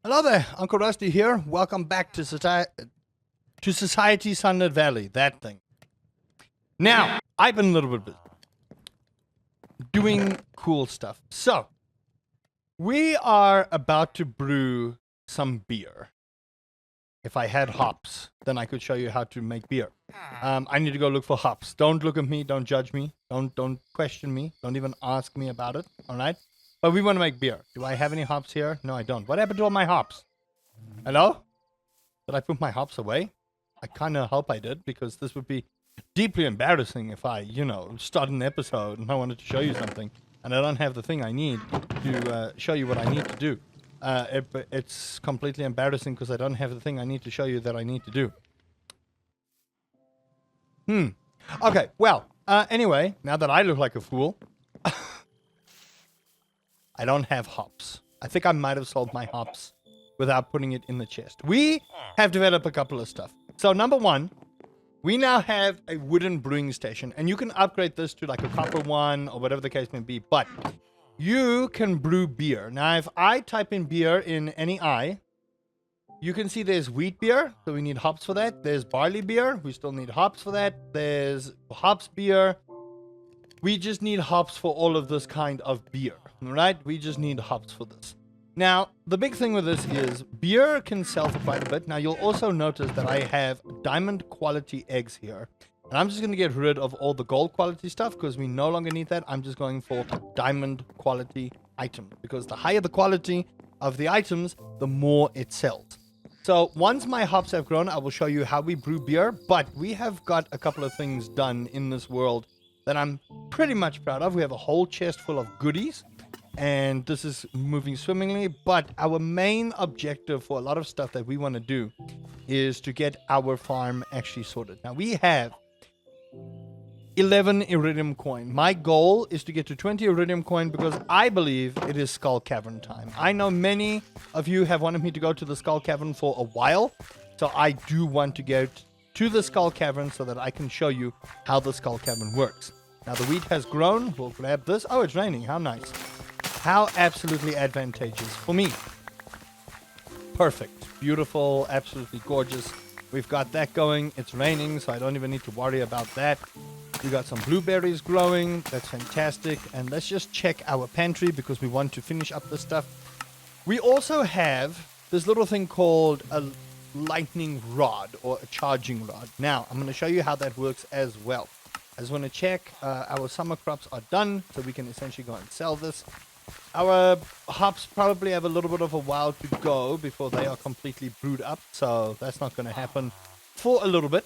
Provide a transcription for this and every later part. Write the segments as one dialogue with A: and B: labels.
A: Hello there, Uncle Rusty here. Welcome back to Society Sunlit Valley, that thing. Now, I've been a little bit busy doing cool stuff. So, we are about to brew some beer. If I had hops, then I could show you how to make beer. I need to go look for hops. Don't look at me, don't judge me, don't question me, don't even ask me about it, alright? But we want to make beer. Do I have any hops here? No, I don't. What happened to all my hops? Hello? Did I put my hops away? I kind of hope I did, because this would be deeply embarrassing if I, start an episode and I wanted to show you something, and I don't have the thing I need to show you what I need to do. It's completely embarrassing because I don't have the thing I need to show you that I need to do. Okay, well, anyway, now that I look like a fool, I don't have hops. I think I might have sold my hops without putting it in the chest. We have developed a couple of stuff. So number one, we now have a wooden brewing station, and you can upgrade this to like a copper one or whatever the case may be, but you can brew beer. Now, if I type in beer in any eye, you can see there's wheat beer, so we need hops for that. There's barley beer, we still need hops for that. There's hops beer. We just need hops for all of this kind of beer, right? We just need hops for this. Now, the big thing with this is beer can sell for quite a bit. Now, you'll also notice that I have diamond quality eggs here. And I'm just going to get rid of all the gold quality stuff because we no longer need that. I'm just going for diamond quality items because the higher the quality of the items, the more it sells. So once my hops have grown, I will show you how we brew beer. But we have got a couple of things done in this world that I'm pretty much proud of. We have a whole chest full of goodies, and this is moving swimmingly. But our main objective for a lot of stuff that we want to do is to get our farm actually sorted. Now, we have 11 iridium coin. My goal is to get to 20 iridium coin because I believe it is Skull Cavern time. I know many of you have wanted me to go to the Skull Cavern for a while, so I do want to get to the Skull Cavern so that I can show you how the Skull Cavern works. Now, the wheat has grown. We'll grab this. Oh, it's raining. How nice. How absolutely advantageous for me. Perfect. Beautiful. Absolutely gorgeous. We've got that going. It's raining, so I don't even need to worry about that. We got some blueberries growing. That's fantastic. And let's just check our pantry because we want to finish up this stuff. We also have this little thing called a lightning rod or a charging rod. Now, I'm going to show you how that works as well. I just want to check our summer crops are done, so we can essentially go and sell this. Our hops probably have a little bit of a while to go before they are completely brewed up, so that's not going to happen for a little bit.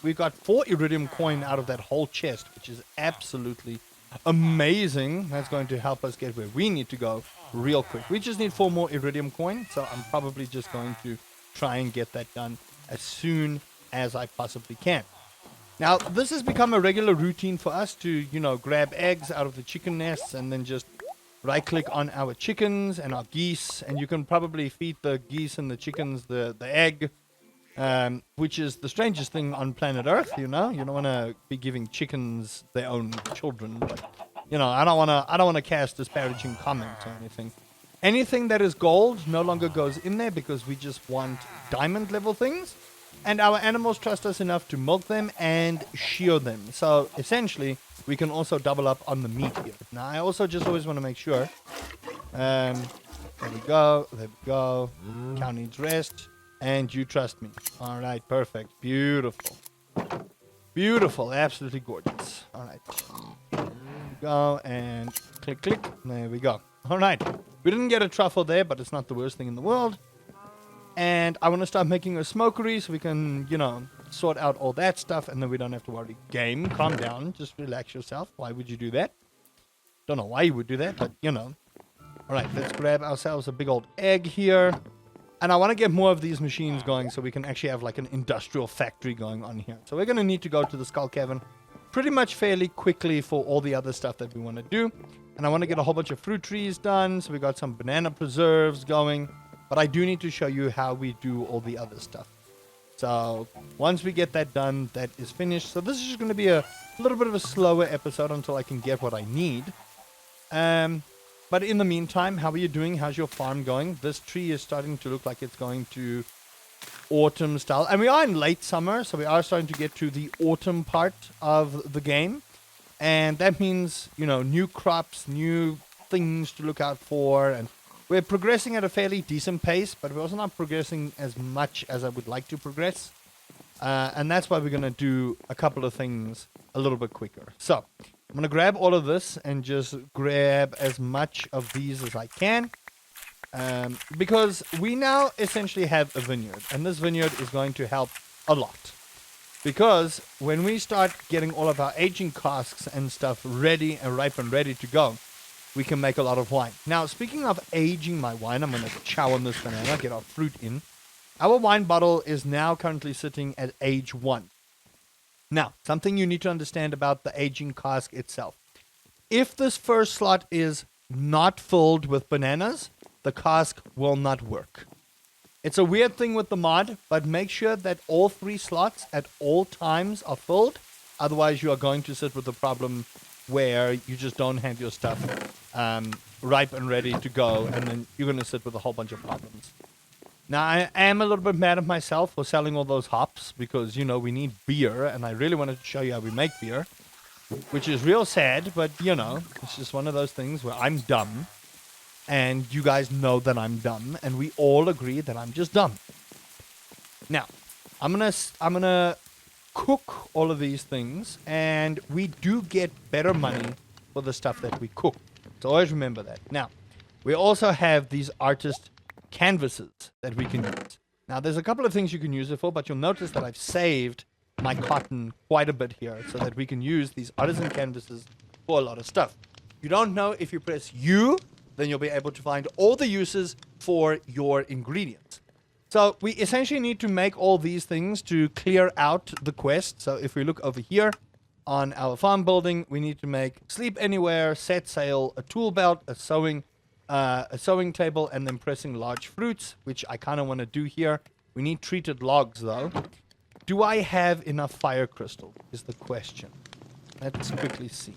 A: We got 4 iridium coin out of that whole chest, which is absolutely amazing. That's going to help us get where we need to go real quick. We just need 4 more iridium coin, so I'm probably just going to try and get that done as soon as I possibly can. Now, this has become a regular routine for us to, grab eggs out of the chicken nests and then just right-click on our chickens and our geese, and you can probably feed the geese and the chickens the egg, which is the strangest thing on planet Earth. You don't want to be giving chickens their own children, but I don't want to cast disparaging comments or anything. Anything that is gold no longer goes in there because we just want diamond level things. And our animals trust us enough to milk them and shear them. So, essentially, we can also double up on the meat here. Now, I also just always want to make sure. There we go. There we go. Cow needs rest. And you trust me. All right. Perfect. Beautiful. Beautiful. Absolutely gorgeous. All right. There we go. And click, click. There we go. All right. We didn't get a truffle there, but it's not the worst thing in the world. And I want to start making a smokery so we can, sort out all that stuff. And then we don't have to worry. Game, calm down. Just relax yourself. Why would you do that? Don't know why you would do that, but, All right, let's grab ourselves a big old egg here. And I want to get more of these machines going so we can actually have like an industrial factory going on here. So we're going to need to go to the Skull Cavern pretty much fairly quickly for all the other stuff that we want to do. And I want to get a whole bunch of fruit trees done. So we got some banana preserves going. But I do need to show you how we do all the other stuff. So once we get that done, that is finished. So this is just going to be a little bit of a slower episode until I can get what I need. But in the meantime, how are you doing? How's your farm going? This tree is starting to look like it's going to autumn style. And we are in late summer, so we are starting to get to the autumn part of the game. And that means, you know, new crops, new things to look out for. And we're progressing at a fairly decent pace, but we're also not progressing as much as I would like to progress. And that's why we're going to do a couple of things a little bit quicker. So I'm going to grab all of this and just grab as much of these as I can. Because we now essentially have a vineyard. And this vineyard is going to help a lot. Because when we start getting all of our aging casks and stuff ready and ripe and ready to go, we can make a lot of wine. Now, speaking of aging my wine, I'm going to chow on this banana, get our fruit in. Our wine bottle is now currently sitting at age 1. Now, something you need to understand about the aging cask itself. If this first slot is not filled with bananas, the cask will not work. It's a weird thing with the mod, but make sure that all 3 slots at all times are filled. Otherwise, you are going to sit with a problem where you just don't have your stuff ripe and ready to go, and then you're going to sit with a whole bunch of problems. Now, I am a little bit mad at myself for selling all those hops because, you know, we need beer, and I really wanted to show you how we make beer, which is real sad, but, you know, it's just one of those things where I'm dumb. And you guys know that I'm dumb, and we all agree that I'm just dumb. Now, I'm gonna cook all of these things, and we do get better money for the stuff that we cook. So always remember that. Now, we also have these artist canvases that we can use. Now, there's a couple of things you can use it for, but you'll notice that I've saved my cotton quite a bit here so that we can use these artisan canvases for a lot of stuff. You don't know if you press U, then you'll be able to find all the uses for your ingredients. So we essentially need to make all these things to clear out the quest. So if we look over here on our farm building, we need to make sleep anywhere, set sail, a tool belt, a sewing table, and then pressing large fruits, which I kind of want to do here. We need treated logs though. Do I have enough fire crystal is the question. Let's quickly see.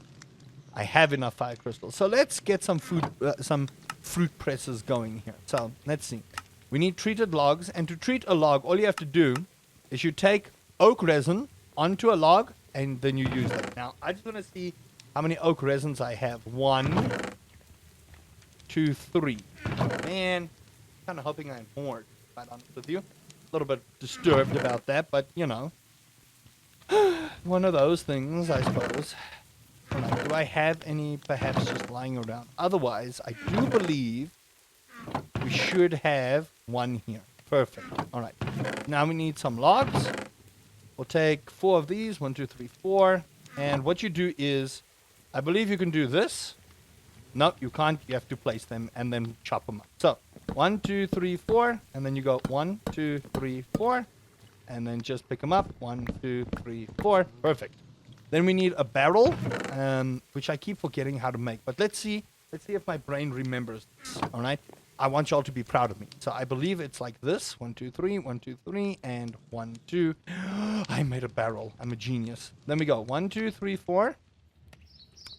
A: I have enough fire crystals. So let's get some fruit presses going here. So let's see. We need treated logs. And to treat a log, all you have to do is you take oak resin onto a log and then you use it. Now, I just want to see how many oak resins I have. 1, 2, 3. Man, kind of hoping I have more, to be quite honest with you. A little bit disturbed about that, but you know. One of those things, I suppose. Right, do I have any perhaps just lying around? Otherwise, I do believe we should have one here. Perfect. All right. Now we need some logs. We'll take 4 of these. 1, 2, 3, 4. And what you do is, I believe you can do this. No, you can't. You have to place them and then chop them up. So 1, 2, 3, 4. And then you go 1, 2, 3, 4. And then just pick them up. 1, 2, 3, 4. Perfect. Then we need a barrel, which I keep forgetting how to make. But let's see if my brain remembers this. All right. I want y'all to be proud of me. So I believe it's like this. 1, 2, 3, 1, 2, 3, and 1, 2. I made a barrel. I'm a genius. Then we go 1, 2, 3, 4.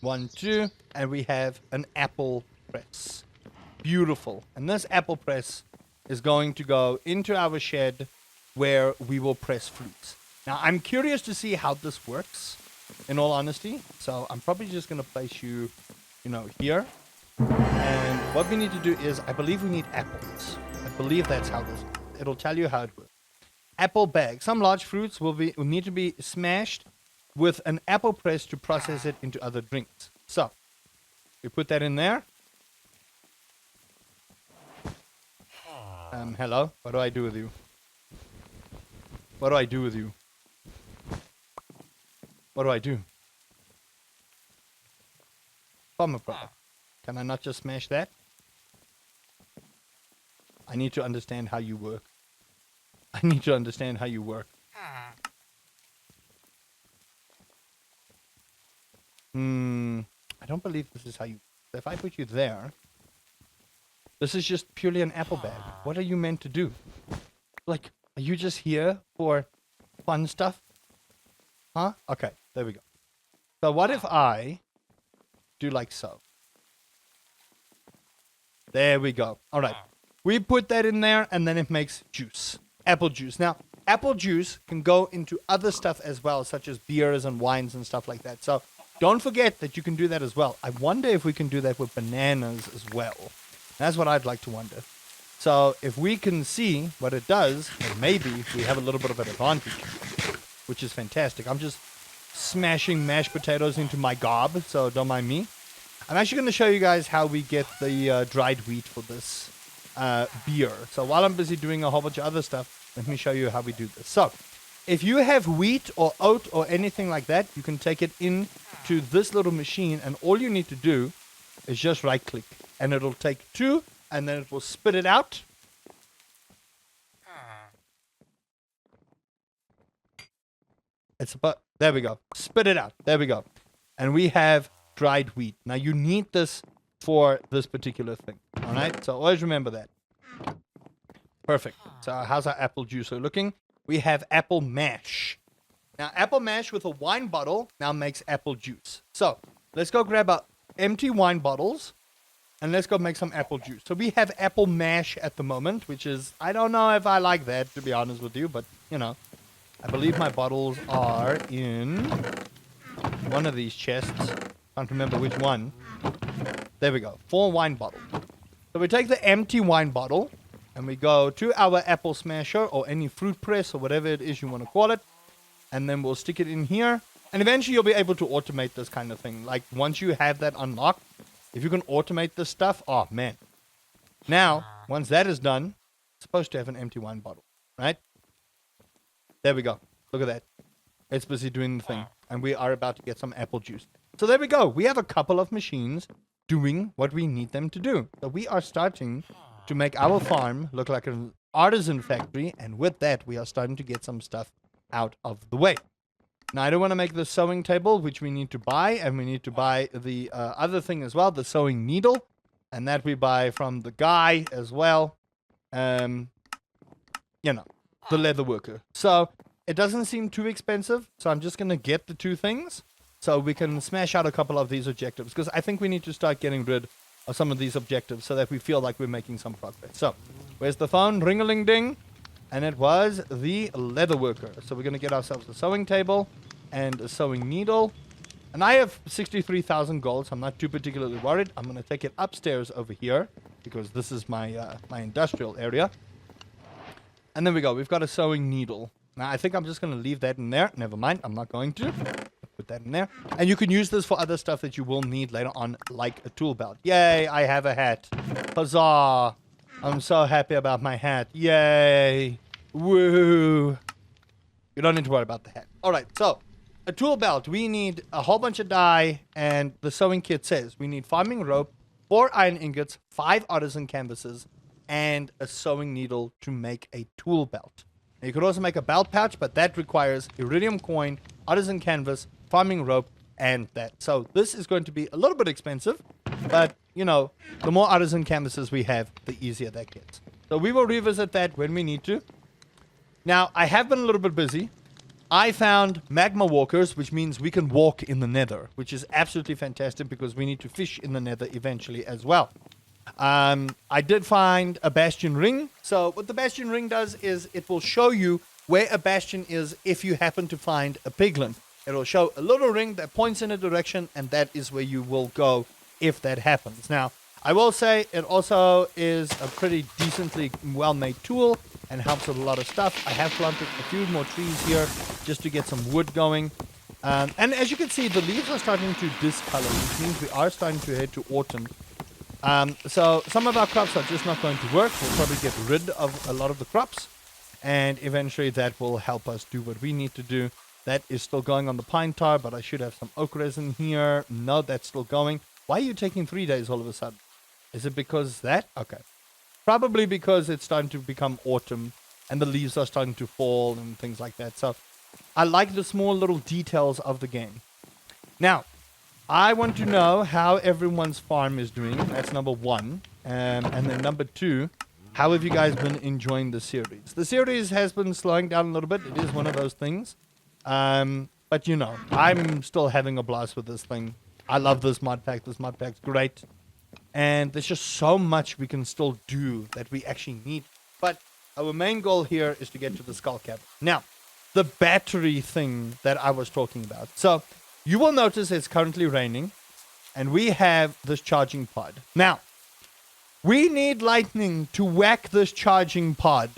A: 1, 2, and we have an apple press. Beautiful. And this apple press is going to go into our shed where we will press fruits. Now I'm curious to see how this works. In all honesty, so I'm probably just going to place you, here. And what we need to do is, I believe we need apples. I believe that's how this, it'll tell you how it works. Apple bag. Some large fruits will need to be smashed with an apple press to process it into other drinks. So, we put that in there. Hello? What do I do with you? What do I do with you? What do I do? Pomegranate. Can I not just smash that? I need to understand how you work. I need to understand how you work. I don't believe this is how you... If I put you there... This is just purely an apple bag. What are you meant to do? Like, are you just here for fun stuff? Huh? Okay, there we go. So what if I do like so? There we go. All right. We put that in there, and then it makes juice. Apple juice. Now, apple juice can go into other stuff as well, such as beers and wines and stuff like that. So don't forget that you can do that as well. I wonder if we can do that with bananas as well. That's what I'd like to wonder. So if we can see what it does, then maybe we have a little bit of an advantage, which is fantastic. I'm just smashing mashed potatoes into my gob, so don't mind me. I'm actually going to show you guys how we get the dried wheat for this beer. So while I'm busy doing a whole bunch of other stuff, let me show you how we do this. So if you have wheat or oat or anything like that, you can take it into this little machine, and all you need to do is just right click, and it'll take 2, and then it will spit it out. There we go. Spit it out. There we go. And we have dried wheat. Now you need this for this particular thing. All right. So always remember that. Perfect. So how's our apple juicer looking? We have apple mash. Now apple mash with a wine bottle now makes apple juice. So let's go grab our empty wine bottles and let's go make some apple juice. So we have apple mash at the moment, which is, I don't know if I like that, to be honest with you, but you know, I believe my bottles are in one of these chests. Can't remember which one. There we go. 4 wine bottles. So we take the empty wine bottle and we go to our apple smasher or any fruit press or whatever it is you want to call it. And then we'll stick it in here. And eventually you'll be able to automate this kind of thing. Like once you have that unlocked, if you can automate this stuff, oh man. Now, once that is done, it's supposed to have an empty wine bottle, right? There we go. Look at that. It's busy doing the thing. And we are about to get some apple juice. So there we go. We have a couple of machines doing what we need them to do. So we are starting to make our farm look like an artisan factory. And with that, we are starting to get some stuff out of the way. Now, I don't want to make the sewing table, which we need to buy. And we need to buy the other thing as well, the sewing needle. And that we buy from the guy as well. You know, the leather worker. So it doesn't seem too expensive. So I'm just going to get the 2 things so we can smash out a couple of these objectives. Because I think we need to start getting rid of some of these objectives so that we feel like we're making some progress. So where's the phone? Ring-a-ling-ding. And it was the leather worker. So we're going to get ourselves a sewing table and a sewing needle. And I have 63,000 gold, so I'm not too particularly worried. I'm going to take it upstairs over here because this is my my industrial area. And there we go. We've got a sewing needle. Now, I think I'm just going to leave that in there. Never mind. I'm not going to. Put that in there. And you can use this for other stuff that you will need later on, like a tool belt. Yay, I have a hat. Huzzah. I'm so happy about my hat. Yay. Woo. You don't need to worry about the hat. All right, so a tool belt. We need a whole bunch of dye, and the sewing kit says we need farming rope, 4 iron ingots, 5 artisan canvases, and a sewing needle to make a tool belt. Now, you could also make a belt pouch, but that requires iridium coin, artisan canvas, farming rope, and that. So this is going to be a little bit expensive, but, you know, the more artisan canvases we have, the easier that gets. So we will revisit that when we need to. Now, I have been a little bit busy. I found magma walkers, which means we can walk in the nether, which is absolutely fantastic because we need to fish in the nether eventually as well. I did find a bastion ring. So what the bastion ring does is it will show you where a bastion is if you happen to find a piglin. It will show a little ring that points in a direction, and that is where you will go if that happens. Now, I will say it also is a pretty decently well-made tool and helps with a lot of stuff. I have planted a few more trees here just to get some wood going. And as you can see, the leaves are starting to discolor, which means we are starting to head to autumn. So some of our crops are just not going to work. We'll probably get rid of a lot of the crops, and eventually that will help us do what we need to do. That is still going on the pine tar, but I should have some oak resin here. No, that's still going. Why are you taking 3 days all of a sudden? Is it because that? Okay. Probably because it's starting to become autumn and the leaves are starting to fall and things like that. So I like the small little details of the game. Now, I want to know how everyone's farm is doing. That's number 1. And then number 2, how have you guys been enjoying the series? The series has been slowing down a little bit. It is one of those things. But you know, I'm still having a blast with this thing. I love this mod pack. This mod pack's great. And there's just so much we can still do that we actually need. But our main goal here is to get to the skull cavern. Now, the battery thing that I was talking about. So you will notice it's currently raining, and we have this charging pod. Now, we need lightning to whack this charging pod,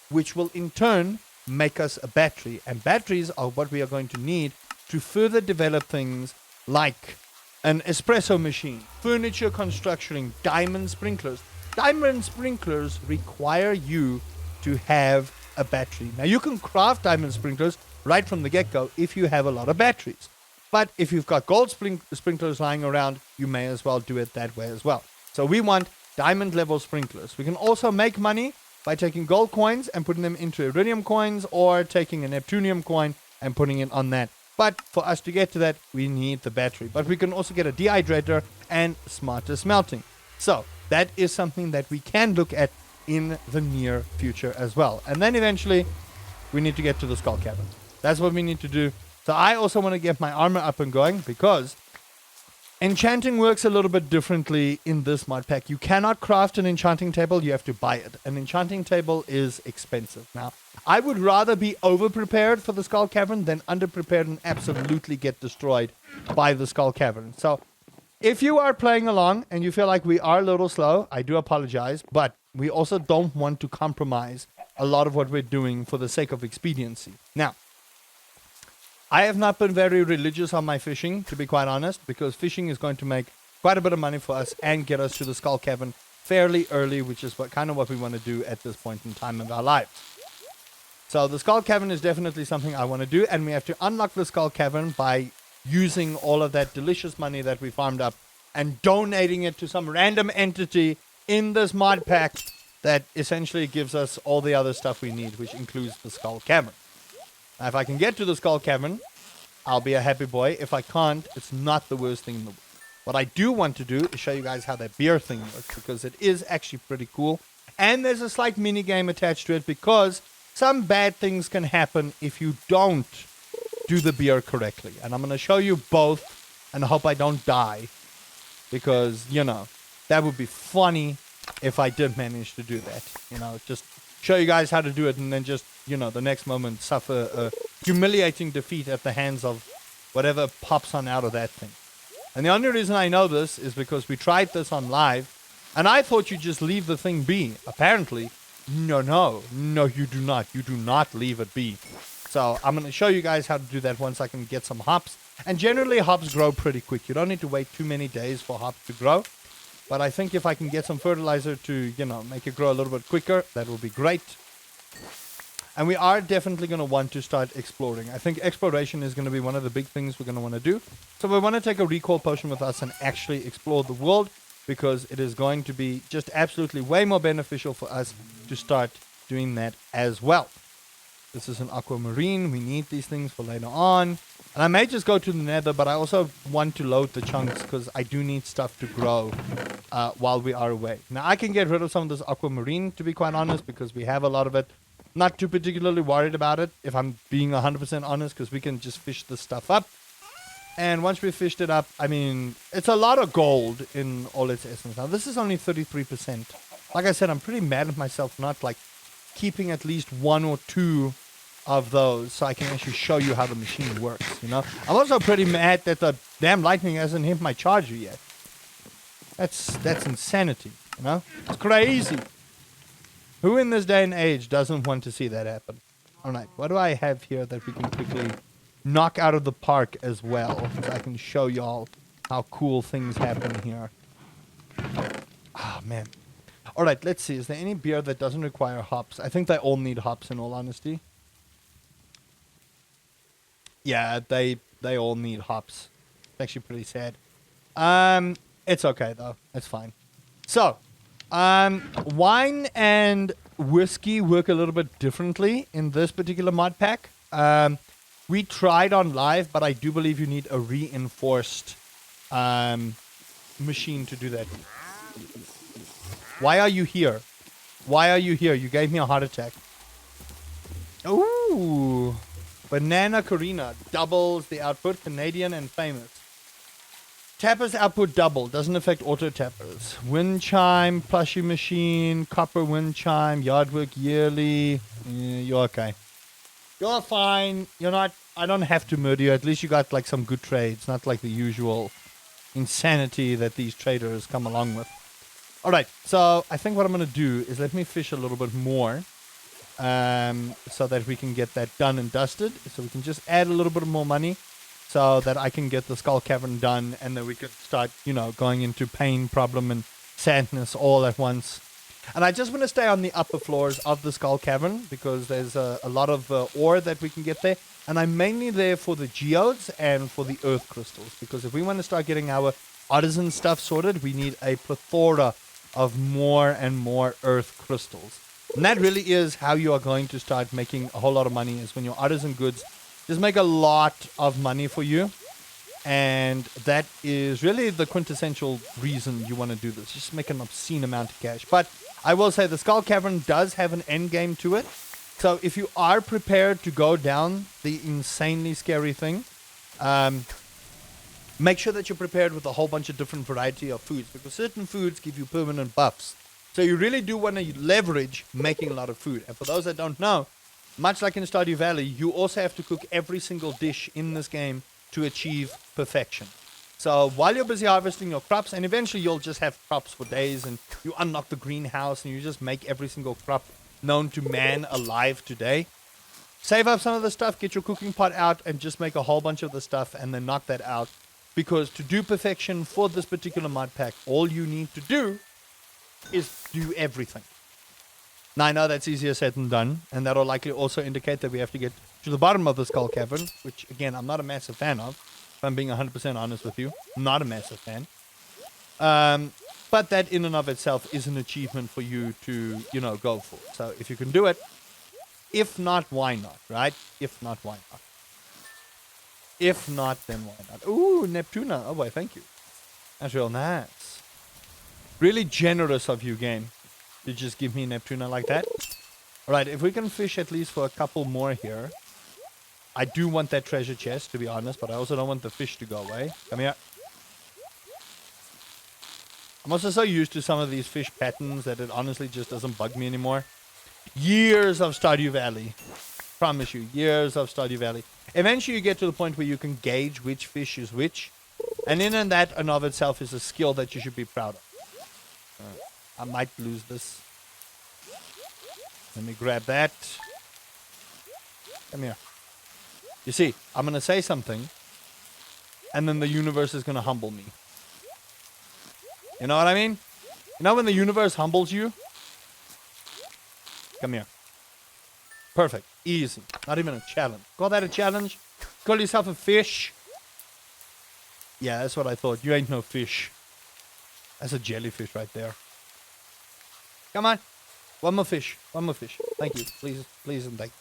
A: which will in turn make us a battery. And batteries are what we are going to need to further develop things like an espresso machine, furniture construction, diamond sprinklers. Diamond sprinklers require you to have a battery. Now, you can craft diamond sprinklers right from the get-go if you have a lot of batteries. But if you've got gold sprinklers lying around, you may as well do it that way as well. So we want diamond level sprinklers. We can also make money by taking gold coins and putting them into iridium coins, or taking a Neptunium coin and putting it on that. But for us to get to that, we need the battery. But we can also get a dehydrator and smarter smelting. So that is something that we can look at in the near future as well. And then eventually, we need to get to the skull cavern. That's what we need to do. So I also want to get my armor up and going, because enchanting works a little bit differently in this mod pack. You cannot craft an enchanting table, you have to buy it. An enchanting table is expensive. Now, I would rather be over-prepared for the skull cavern than under-prepared and absolutely get destroyed by the skull cavern. So, if you are playing along and you feel like we are a little slow, I do apologize, but we also don't want to compromise a lot of what we're doing for the sake of expediency. Now, I have not been very religious on my fishing, to be quite honest, because fishing is going to make quite a bit of money for us and get us to the skull cavern fairly early, which is what we want to do at this point in time of our lives. So the skull cavern is definitely something I want to do, and we have to unlock the skull cavern by using all of that delicious money that we farmed up and donating it to some random entity in this mod pack that essentially gives us all the other stuff we need, which includes the skull cavern. Now, if I can get to the skull cavern, I'll be a happy boy. If I can't, it's not the worst thing in the world. What I do want to do is show you guys how that beer thing works, because it is actually pretty cool. And there's a slight mini game attached to it, because some bad things can happen if you don't do the beer correctly. And I'm going to show you both, and I hope I don't die, because, that would be funny if I did manage to do that. Just show you guys how to do it, and then just, the next moment suffer a humiliating defeat at the hands of whatever pops on out of that thing. And the only reason I know this is because we tried this on live, and I thought you just leave the thing be. Apparently, no, you do not. You do not leave it be. So I'm going to show you guys how to do that once I can get some hops. And generally, hops grow pretty quick. You don't need to wait too many days for hops to grow. But I think if I can get some fertilizer to, make it grow a little bit quicker, that will be great. And we are definitely going to want to start exploring. I think exploration is going to be one of the big things we're going to want to do. So we want to take a recall potion with us and actually explore the world, because it is going to be just absolutely way more beneficial for us to start doing that as well. This is an aquamarine. We need these things for later on. And I may just go to the nether, but I also want to load the chunks, because I do need stuff to grow while we are away. Now, I can get rid of some of this aquamarine, to be quite honest, because we have a lot of it. Not too particularly worried about it, if I'm being 100% honest, because we can just fish this stuff up. And once we've fished it up, it's a lot of gold in all its essence. Now, this is only 33%. Like I said, I'm pretty mad at myself for not, keeping at least one or two of those, so I can actually show you how the machine works, I'm also pretty mad that the damn lightning hasn't hit my charger yet. That's insanity, It's crazy. Who in this day and age doesn't want to see that happen? Alright, what do I have here that we can quickly knock out of the park as well, so I can show y'all how cool things happen here. Man. Alright, let's see. Is there any beer that doesn't require hops? I think they all need hops, in all honesty. Yeah, they all need hops. It's actually pretty sad. It's okay, though. It's fine. So, wine and whiskey work a little bit differently in this particular mod pack. We tried on live, but I do believe you need a reinforced machine to do that. Why are you here? Why are you here? You gave me a heart attack. Ooh. Banana Corina doubles the output. Canadian and famous. Tappers output double. Doesn't affect auto tappers. Wind chime, plushie machine, copper wind chime, yard work yearly. You're okay. You're fine. You're not. I don't have to murder you. At least you got like some good trades, not like the usual insanity that these traders come along with. All right. So I think what I'm gonna do is let me fish a little bit more, so that we can get that done and dusted. So we can just add a little bit more money, so that I can get the skull cavern done, and then we can start, going into pain, problem, and sadness all at once. And I just want to stay on the upper floors of the skull cavern because there's a lot of ore that we can get there. And I'm mainly there for the geodes and for the earth crystals, because if we want to start getting our artisan stuff sorted, we need a plethora of more and more earth crystals. And that really is how you are going to start making a whole lot of money, is when your artisan goods just make a lot of money for you. And that is really the quintessential reason you want to do this. Just make an obscene amount of cash. But I will say the Skull Cavern does have an end game to it. So if you are prepared to go down the insanely scary thing, make sure that you're prepared with a whole bunch of different variety of foods, because certain foods give you permanent buffs. So you really do want to leverage making a lot of food. And for those that don't know, much like in Stardew Valley, you also have to cook every single dish in this game to achieve perfection. So while you're busy harvesting your crops, and eventually you'll just have crops for days, and you unlock the greenhouse and you just make every single crop known to man alive today, save up some of the stuff, get your cooking pot out, and just make a whole bunch of the stuff and then knock that out. Because to do perfection for this particular mod pack, all you need to do is do everything. Now, I know that's easier said than done, and that'll likely also indicate that we have to get to the bottom of the Skull Cavern, which, again, I'm not a massive fan of. If I'm being 100% honest with you, I'm not a massive fan. But that in and of itself is an achievement for you to, go for. So if you can do it, if not, why not, right? If not, why not? If not, then why not? Ooh, Neptuna. Oh, boy, thank you. That's real nice. Really generous of you, game, to just give me Neptuna like that. All right, if we can fish at least for a couple more here. I do want that treasure chest, to be honest, but I also don't want the fish to go away. Come here. I'm also so used to some of these fish patterns that it honestly just doesn't bug me anymore. Years of Stardew Valley. Promise you, years of Stardew Valley. Eventually you get to the point where you can gauge which fish is which. And in and that and of itself is a skill that you should be proud of. I might lose this. Let me grab that. Come here. You see, I'm going to say something, and then the universe is going to humble me. You know what I mean? You know when the universe humbles you? Come here. Perfect. Easy. Not even a challenge. Call that a challenge? Call yourself a fish? Yeah, that's what I thought. You ain't no fish. That's a jellyfish right there. Come on. One more fish. One more fish. Thank you. Please, please, and thank you.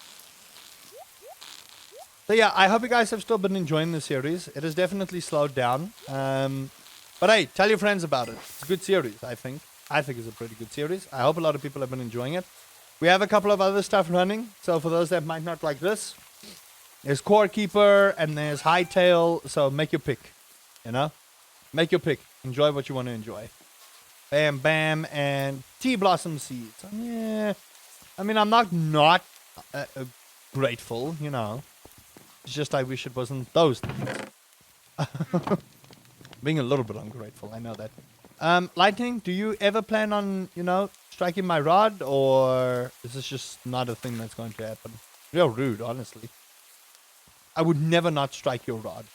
A: So yeah, I hope you guys have still been enjoying the series. It has definitely slowed down. But hey, tell your friends about it. It's a good series, I think. I think it's a pretty good series. I hope a lot of people have been enjoying it. We have a couple of other stuff running. So for those that might not like this, there's Core Keeper and there's Hightail. So make your pick. Make your pick. Enjoy what you want to enjoy. Bam, bam, and Tea Blossom Seeds. Yeah. I mean, I'm not grateful, It's just I wish it wasn't those things. Being a little bit ungrateful, I know that. Lightning, do you ever plan on, striking my rod? Or is this just not a thing that's going to happen? Real rude, honestly. I would never not strike your rod.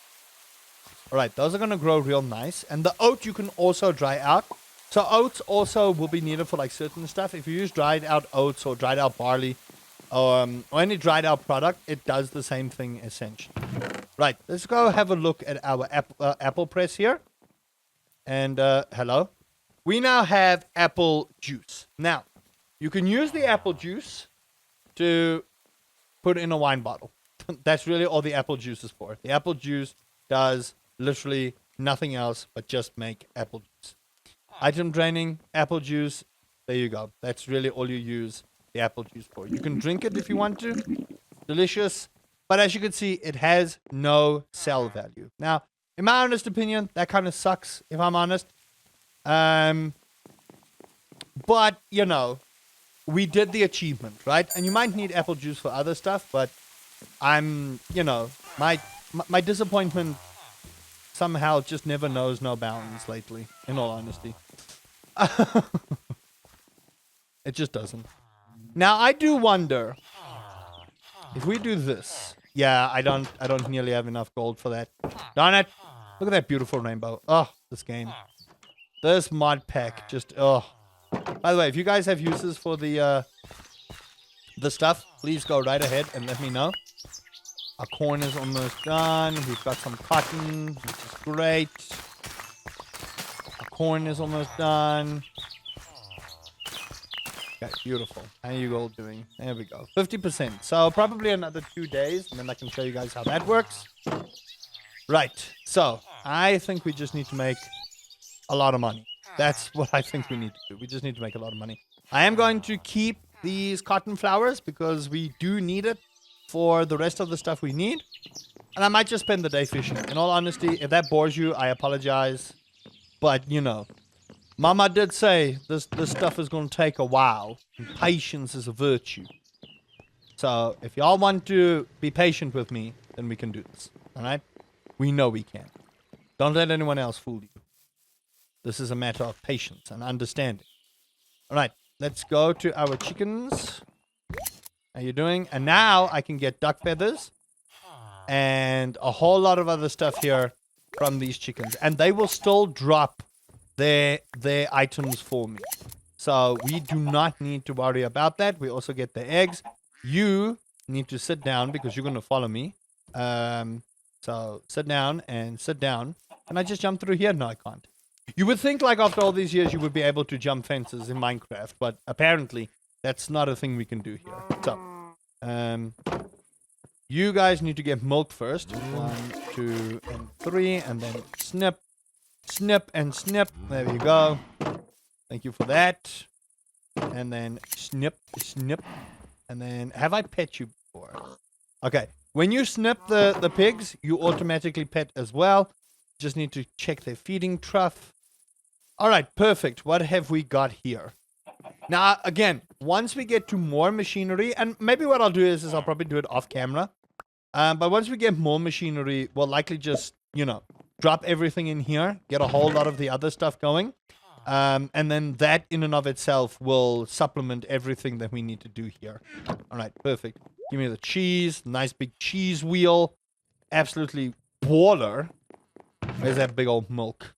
A: Alright, those are going to grow real nice. And the oat you can also dry out. So oats also will be needed for like certain stuff. If you use dried out oats or dried out barley, or any dried out product, it does the same thing essentially. Right, let's go have a look at our apple press here. And hello. We now have apple juice. Now, you can use the apple juice to put in a wine bottle. That's really all the apple juice is for. The apple juice does literally nothing else but just make apple juice. Item draining, apple juice. There you go. That's really all you use the apple juice for. You can drink it if you want to. Delicious. But as you can see, it has no sell value. Now, In my honest opinion, that kind of sucks, if I'm honest. But, you know, we did the achievement, right? And you might need apple juice for other stuff, but I'm, you know, my disappointment somehow just never knows no bounds lately, in all honesty. It just doesn't. Now, I do wonder if we do this. Yeah, I don't nearly have enough gold for that. Darn it. Look at that beautiful rainbow. Oh, this game. This mod pack just, oh. By the way, if you guys have uses for the stuff, please go right ahead and let me know. Our corn is almost done. We've got some cotton, which is great. Our corn is almost done. Okay, beautiful. How are you all doing? There we go. 50%. So probably another 2 days, and then I can show you guys how that works. Right. So I think we just need to make a lot of money. That's what I think we need to do. We just need to make a lot of money. I am going to keep these cotton flowers because we do need it for the rest of the stuff we need. And I might just spend the day fishing. In all honesty, if that bores you, I apologize. But, you know, Mama did say this stuff is going to take a while. And patience is a virtue. So if y'all want to be patient with me, then we can do this. All right? We know we can. Don't let anyone else fool you. This is a matter of patience and understanding. All right, let's go to our chickens. How you doing? And now I can get duck feathers and a whole lot of other stuff here from these chickens. And they will still drop their items for me. So we do not need to worry about that. We also get the eggs. You need to sit down because you're going to follow me. So sit down and sit down. Can I just jump through here? No, I can't. You would think like after all these years you would be able to jump fences in Minecraft, but apparently that's not a thing we can do here. So, you guys need to get milk first. 1, 2, and 3, and then snip, snip, and snip. There you go. Thank you for that. And then snip, snip, and then have I pet you before? Okay. When you snip the pigs, you automatically pet as well. Just need to check their feeding trough. All right, perfect. What have we got here? Now, again, once we get to more machinery, and maybe what I'll do is I'll probably do it off camera. But once we get more machinery, we'll likely just, you know, drop everything in here, get a whole lot of the other stuff going. And then that in and of itself will supplement everything that we need to do here. All right, perfect. Give me the cheese. Nice big cheese wheel. Absolutely baller. Where's that big old milk?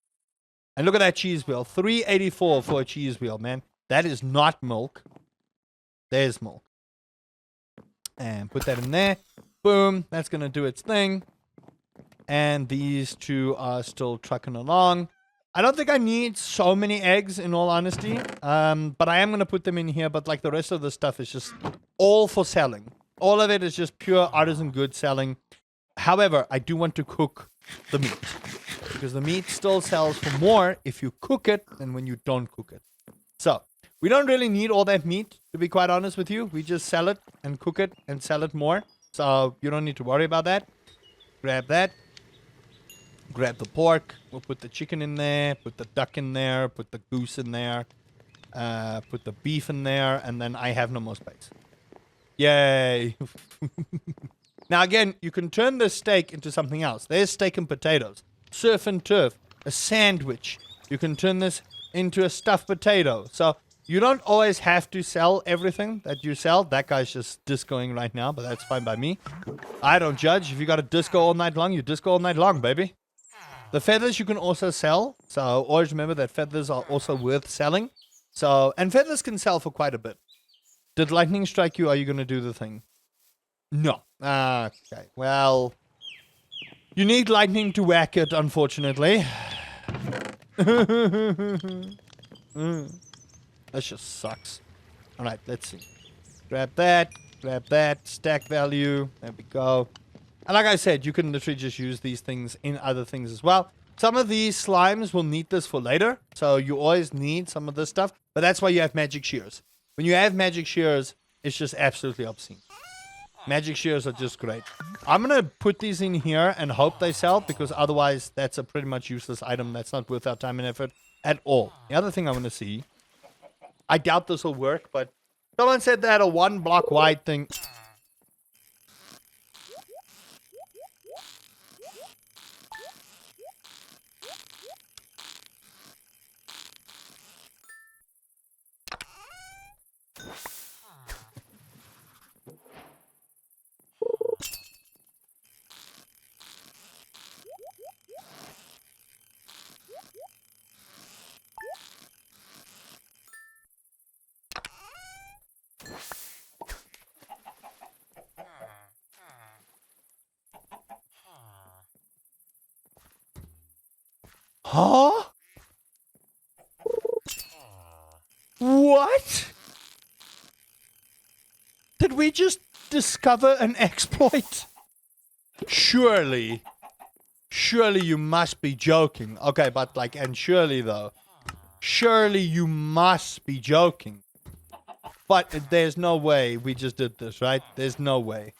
A: And look at that cheese wheel. $3.84 for a cheese wheel, man. That is not milk. There's milk. And put that in there. Boom. That's going to do its thing. And these two are still trucking along. I don't think I need so many eggs, in all honesty. But I am going to put them in here. But like the rest of the stuff is just all for selling. All of it is just pure artisan good selling. However, I do want to cook the meat. Because the meat still sells for more if you cook it than when you don't cook it. So, we don't really need all that meat, to be quite honest with you. We just sell it and cook it and sell it more. So, you don't need to worry about that. Grab that. Grab the pork. We'll put the chicken in there. Put the duck in there. Put the goose in there. Put the beef in there. And then I have no more space. Yay. Now, again, you can turn this steak into something else. There's steak and potatoes. Surf and turf, a sandwich. You can turn this into a stuffed potato. So you don't always have to sell everything that you sell. That guy's just discoing right now, but that's fine by me. I don't judge. If you got to disco all night long, you disco all night long, baby. The feathers you can also sell. So always remember that feathers are also worth selling. So, and feathers can sell for quite a bit. Did lightning strike you? Are you going to do the thing? No. Okay. Well, you need lightning to whack it, unfortunately. That just sucks. Alright, let's see. Grab that, stack value. There we go. And like I said, you can literally just use these things in other things as well. Some of these slimes will need this for later. So you always need some of this stuff. But that's why you have magic shears. When you have magic shears, it's just absolutely obscene. Magic shears are just great. I'm going to put these in here and hope they sell, because otherwise that's a pretty much useless item. That's not worth our time and effort at all. The other thing I want to see, I doubt this will work, but someone said they had a 1 block wide thing. Huh? What? Did we just discover an exploit? Surely. Surely you must be joking. Okay, but like, and surely though. Surely you must be joking. But there's no way we just did this, right? There's no way.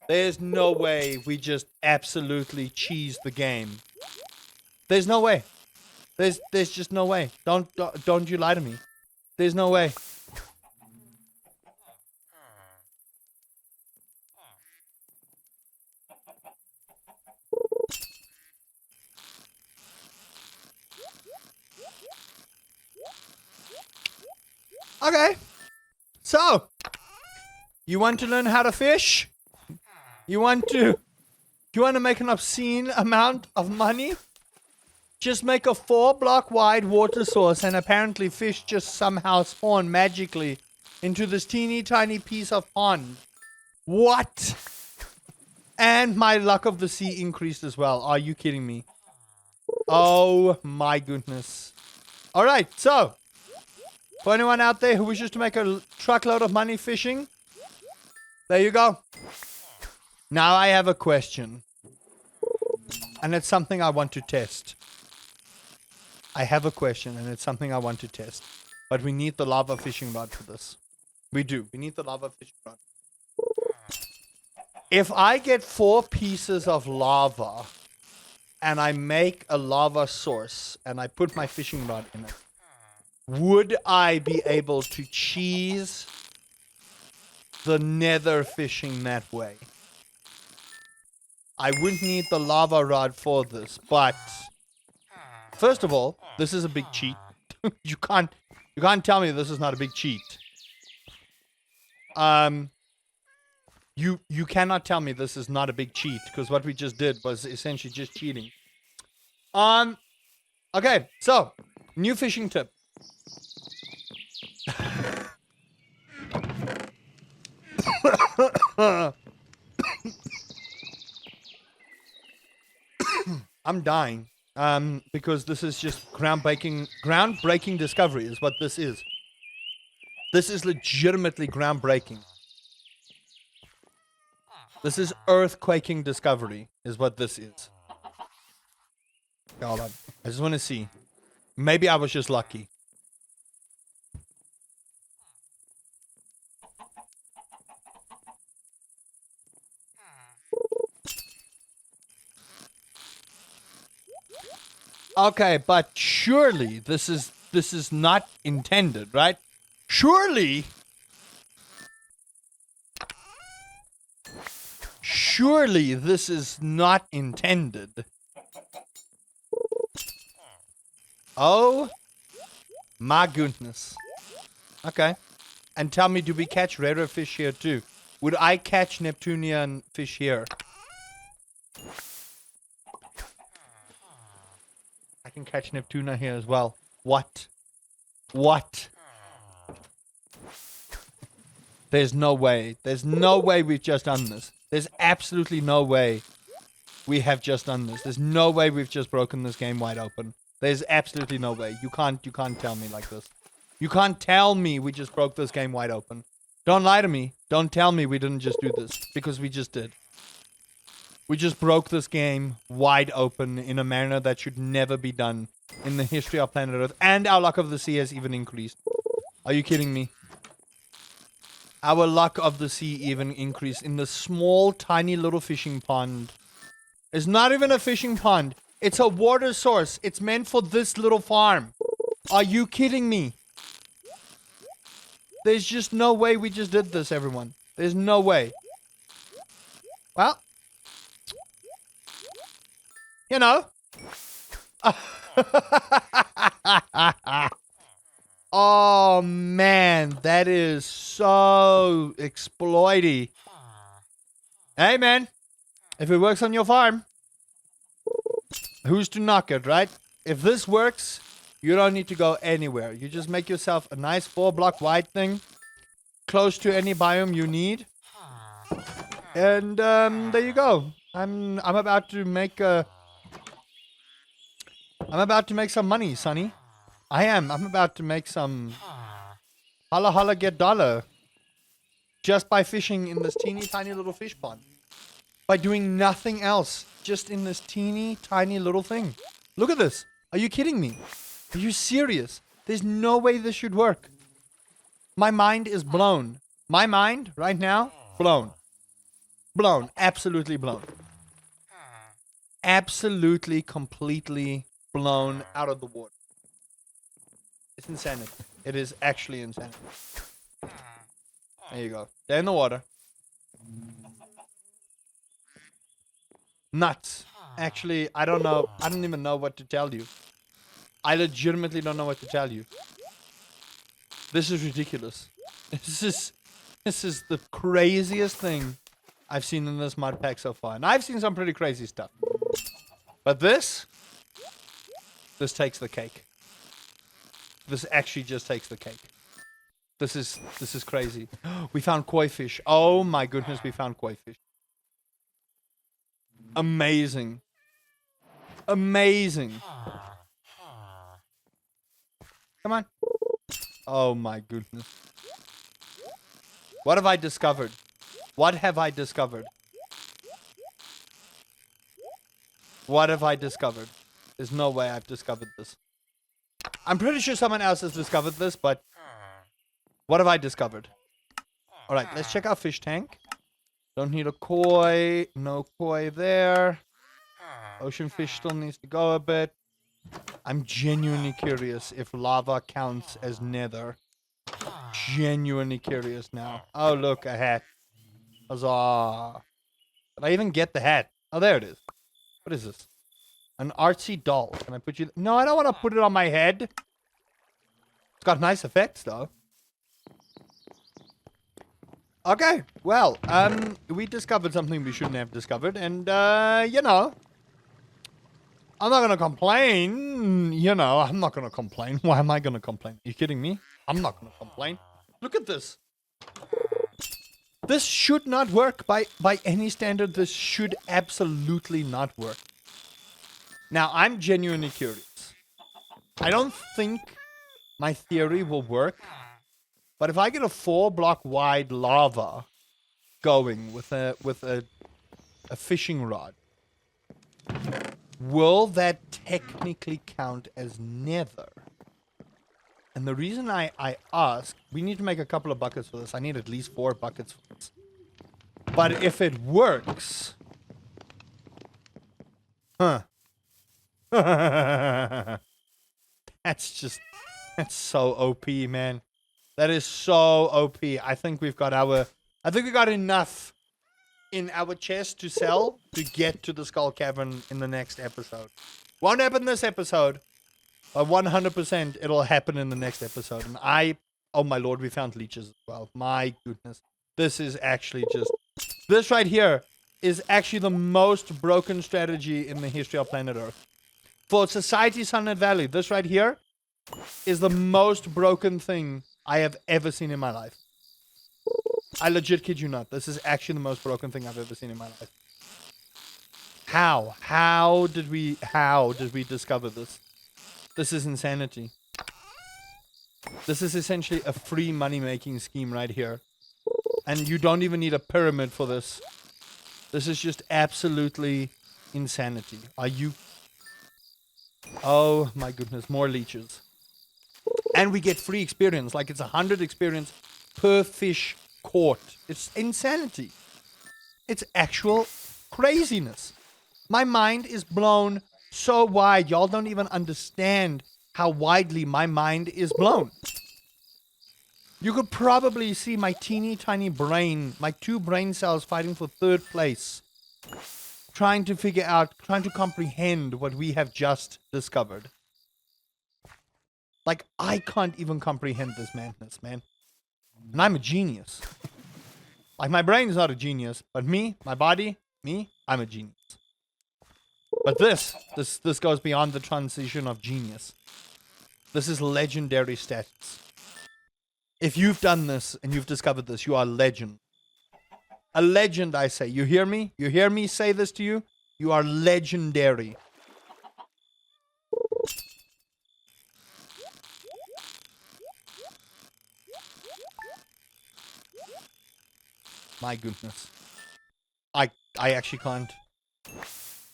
A: There's no way we just absolutely cheesed the game. There's no way. There's just no way. Don't you lie to me. There's no way. Okay. So, you want to learn how to fish? You want to make an obscene amount of money? Just make a 4 block wide water source, and apparently fish just somehow spawn magically into this teeny tiny piece of pond. What? And my luck of the sea increased as well. Are you kidding me? Oh my goodness. Alright, so for anyone out there who wishes to make a truckload of money fishing, there you go. Now I have a question. And it's something I want to test. I have a question, and it's something I want to test. But we need the lava fishing rod for this. We do. We need the lava fishing rod. If I get 4 pieces of lava, and I make a lava source, and I put my fishing rod in it, would I be able to cheese the nether fishing that way? I wouldn't need the lava rod for this, but first of all, this is a big cheat. You can't tell me this is not a big cheat. You cannot tell me this is not a big cheat, because what we just did was essentially just cheating. Okay, so new fishing tip. I'm dying. Because this is just groundbreaking discovery is what this is. This is legitimately groundbreaking. This is earthquaking discovery is what this is. Hold on. I just want to see. Maybe I was just lucky. Okay, but surely this is not intended, right? Surely this is not intended. Oh my goodness. Okay. And tell me, do we catch rarer fish here too? Would I catch Neptunian fish here? I can catch Neptuna here as well. What? What? There's no way. There's no way we've just done this. There's absolutely no way we have just done this. There's no way we've just broken this game wide open. There's absolutely no way. You can't tell me like this. You can't tell me we just broke this game wide open. Don't lie to me. Don't tell me we didn't just do this, because we just did. We just broke this game wide open in a manner that should never be done in the history of planet Earth. And our luck of the sea has even increased. Are you kidding me? Our luck of the sea even increased in the small, tiny little fishing pond. It's not even a fishing pond. It's a water source. It's meant for this little farm. Are you kidding me? There's just no way we just did this, everyone. There's no way. Well, you know. Oh, man. That is so exploity. Hey, man. If it works on your farm, who's to knock it, right? If this works, you don't need to go anywhere. You just make yourself a nice 4-block wide thing, close to any biome you need, and there you go. I'm about to make some money, Sonny. I am. I'm about to make some holla holla get dollar just by fishing in this teeny tiny little fish pond. By doing nothing else, just in this teeny tiny little thing. Look at this. Are you kidding me? Are you serious? There's no way this should work. My mind is blown. My mind, right now, blown. Blown. Absolutely blown. Absolutely, completely blown out of the water. It's insanity. It is actually insanity. There you go. They're in the water. Nuts. Actually, I don't know. I don't even know what to tell you. I legitimately don't know what to tell you. This is ridiculous. This is the craziest thing I've seen in this mod pack so far. And I've seen some pretty crazy stuff. But this takes the cake. This actually just takes the cake. This is crazy. We found koi fish. Oh my goodness, we found koi fish. Amazing. Amazing. Come on. Oh my goodness. What have I discovered? What have I discovered? What have I discovered? There's no way I've discovered this. I'm pretty sure someone else has discovered this, but what have I discovered? Alright, let's check our fish tank. Don't need a koi. No koi there. Ocean fish still needs to go a bit. I'm genuinely curious if lava counts as nether. Genuinely curious now. Oh, look, a hat. Huzzah. Did I even get the hat? Oh, there it is. What is this? An artsy doll. Can I put you... No, I don't want to put it on my head. It's got nice effects, though. Okay, well, we discovered something we shouldn't have discovered, and, you know, I'm not gonna complain, you know, I'm not gonna complain. Why am I gonna complain? Are you kidding me? I'm not gonna complain. Look at this. This should not work by any standard. This should absolutely not work. Now, I'm genuinely curious. I don't think my theory will work. But if I get a 4-block wide lava going with a fishing rod, will that technically count as nether? And the reason I ask, we need to make a couple of buckets for this. I need at least 4 buckets for this. But if it works... Huh. That's so OP, man. That is so OP. I think we got enough in our chest to sell to get to the Skull Cavern in the next episode. Won't happen this episode, but 100% it'll happen in the next episode. And oh my lord, we found leeches as well. My goodness. This is actually this right here is actually the most broken strategy in the history of planet Earth. For Society Sunlit Valley, this right here is the most broken thing I have ever seen in my life. I legit kid you not. This is actually the most broken thing I've ever seen in my life. How? How did we discover this? This is insanity. This is essentially a free money-making scheme right here. And you don't even need a pyramid for this. This is just absolutely insanity. Are you... Oh my goodness, more leeches. And we get free experience. Like it's 100 experience per fish caught. It's insanity. It's actual craziness. My mind is blown so wide. Y'all don't even understand how widely my mind is blown. You could probably see my teeny tiny brain, my 2 brain cells fighting for 3rd place, trying to figure out, trying to comprehend what we have just discovered. Like, I can't even comprehend this madness, man. And I'm a genius. Like, my brain is not a genius, but me, my body, me, I'm a genius. But this goes beyond the transition of genius. This is legendary status. If you've done this and you've discovered this, you are a legend. A legend, I say. You hear me? You hear me say this to you? You are legendary. My goodness. I actually can't.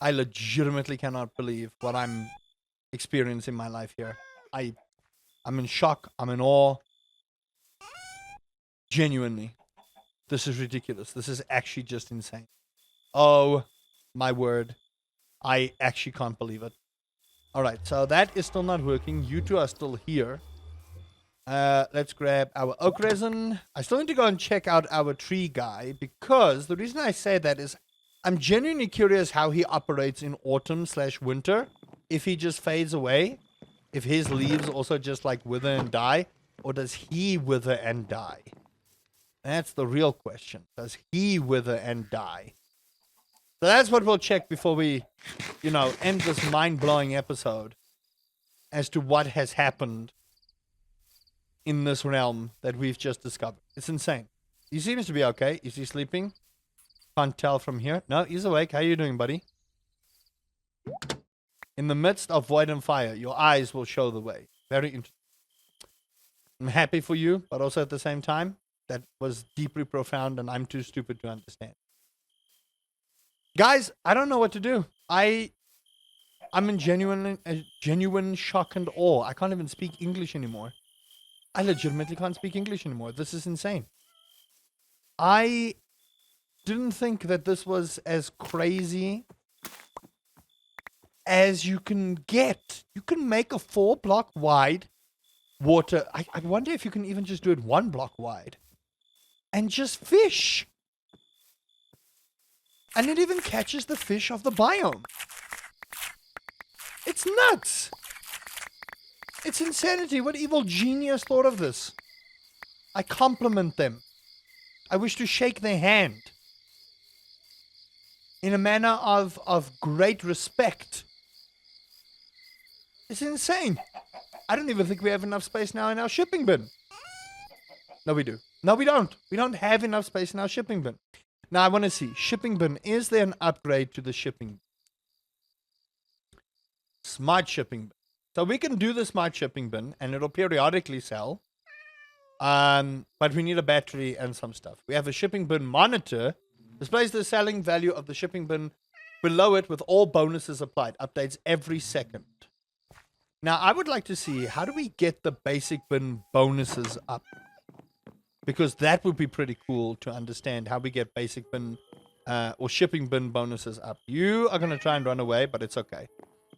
A: I legitimately cannot believe what I'm experiencing in my life here. I'm in shock. I'm in awe. Genuinely. This is ridiculous. This is actually just insane. Oh, my word. I actually can't believe it. Alright, so that is still not working. You two are still here. Let's grab our oak resin. I still need to go and check out our tree guy, because the reason I say that is I'm genuinely curious how he operates in autumn/winter. If he just fades away, if his leaves also just like wither and die, or does he wither and die? That's the real question. Does he wither and die? So that's what we'll check before we, end this mind-blowing episode as to what has happened in this realm that we've just discovered. It's insane. He seems to be okay. Is he sleeping? Can't tell from here. No, he's awake. How are you doing, buddy? In the midst of void and fire, your eyes will show the way. Very interesting. I'm happy for you, but also at the same time, that was deeply profound and I'm too stupid to understand. Guys, I don't know what to do. I'm in genuine shock and awe. I can't even speak English anymore. I legitimately can't speak English anymore. This is insane. I didn't think that this was as crazy as you can get. You can make a 4-block wide water. I wonder if you can even just do it 1 block wide. And just fish. And it even catches the fish of the biome. It's nuts. It's insanity. What evil genius thought of this? I compliment them. I wish to shake their hand. In a manner of great respect. It's insane. I don't even think we have enough space now in our shipping bin. No, we do. No, we don't. We don't have enough space in our shipping bin. Now, I want to see. Shipping bin. Is there an upgrade to the shipping bin? Smart shipping bin. So we can do the smart shipping bin, and it'll periodically sell. But we need a battery and some stuff. We have a shipping bin monitor. Displays the selling value of the shipping bin below it with all bonuses applied. Updates every second. Now, I would like to see, how do we get the basic bin bonuses up? Because that would be pretty cool to understand how we get basic bin or shipping bin bonuses up. You are going to try and run away, but it's okay.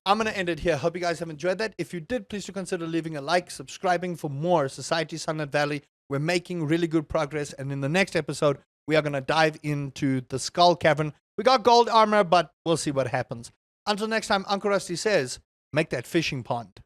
A: I'm going to end it here. Hope you guys have enjoyed that. If you did, please do consider leaving a like, subscribing for more Society Sunlit Valley. We're making really good progress. And in the next episode, we are going to dive into the Skull Cavern. We got gold armor, but we'll see what happens. Until next time, Uncle Rusty says, make that fishing pond.